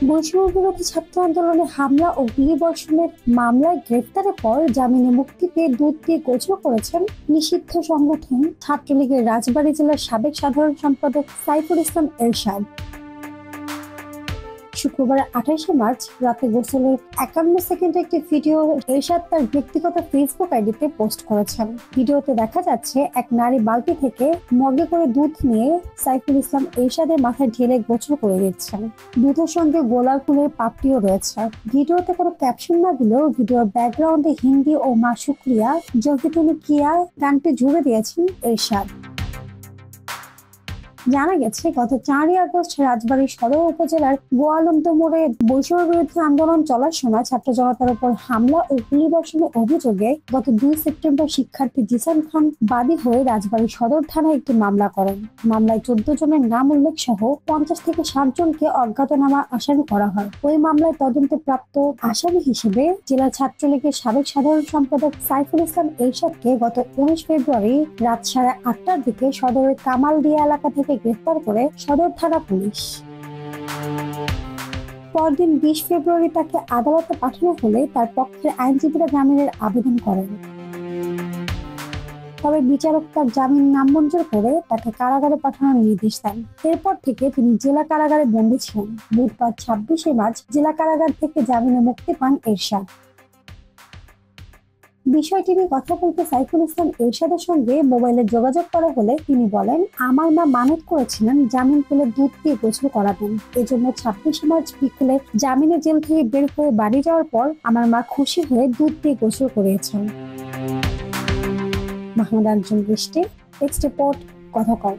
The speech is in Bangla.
বৈষম্য বিরোধী ছাত্র আন্দোলনে হামলা ও গুলিবর্ষণের মামলায় গ্রেফতারের পর জামিনে মুক্তি পেয়ে দুধ দিয়ে গোসল করেছেন নিষিদ্ধ সংগঠন ছাত্রলীগের রাজবাড়ী জেলার সাবেক সাধারণ সম্পাদক সাইফুল ইসলাম এরশাদ। শুক্রবার 28শে মার্চ রাতে গোসলের 51 সেকেন্ডের একটি ভিডিও এরশাদ তার ব্যক্তিগত ফেসবুক আইডিতে পোস্ট করেছেন। ভিডিওতে দেখা যাচ্ছে এক নারী বালতি থেকে মগে করে দুধ নিয়ে সাইফুল ইসলাম এরশাদের মাথায় ঢেলে গোসল করে দিচ্ছেন। দুধের সঙ্গে গোলাপ ফুলের পাপড়িও রয়েছে। ভিডিওতে কোনো ক্যাপশন না দিলেও ভিডিওর ব্যাকগ্রাউন্ডে হিন্দি ও মা শুক্রিয়া জগি তুমি কিয়া গানটি জুড়ে দিয়েছেন এরশাদ। জানা গেছে, গত 4ই আগস্ট রাজবাড়ী সদর উপজেলার গোয়ালন্দ মোড়ে বৈষম্য বিরোধী আন্দোলন চলার সময় ছাত্র জনতার উপর হামলা ও গুলিবর্ষণের অভিযোগে গত 2 সেপ্টেম্বর শিক্ষার্থী জিসান খান বাদী হয়ে রাজবাড়ী সদর থানায় একটি মামলা করেন। মামলায় 14 জনের নাম উল্লেখ সহ 50 থেকে 60 জনকে অজ্ঞাতনামা আসামি করা হয়। ওই মামলায় তদন্তে প্রাপ্ত আসামি হিসেবে জেলা ছাত্রলীগের সাবেক সাধারণ সম্পাদক সাইফুল ইসলাম এরশাদকে গত 19 ফেব্রুয়ারি রাত 8:30টার দিকে সদরের কামালদিয়া এলাকা থেকে গ্রেফতার করে সদর থানা পুলিশ। পরদিন 20 ফেব্রুয়ারি তাকে আদালতে পাঠানো হলে তার পক্ষের আইনজীবীরা জামিনের আবেদন করেন। তবে বিচারক তার জামিন নামঞ্জুর করে তাকে কারাগারে পাঠানোর নির্দেশ দেন। এরপর থেকে তিনি জেলা কারাগারে বন্দী ছিলেন। বুধবার 26শে মার্চ জেলা কারাগার থেকে জামিনে মুক্তি পান এরশাদ। বিষয়টি নিয়ে কথা বলতে সাইফুল ইসলাম এরশাদের সঙ্গে মোবাইলে যোগাযোগ করা হলে তিনি বলেন, আমার মা মানত করেছিলেন জামিন পেলে দুধ দিয়ে গোসল করাবেন। এজন্য 26শে মার্চ বিকেলে জামিনে জেল থেকে বের হয়ে বাড়ি যাওয়ার পর আমার মা খুশি হয়ে দুধ দিয়ে গোসল করিয়েছেন। মাহমুদ আনজুম বৃষ্টি, টেক্সট রিপোর্ট, কথা কম।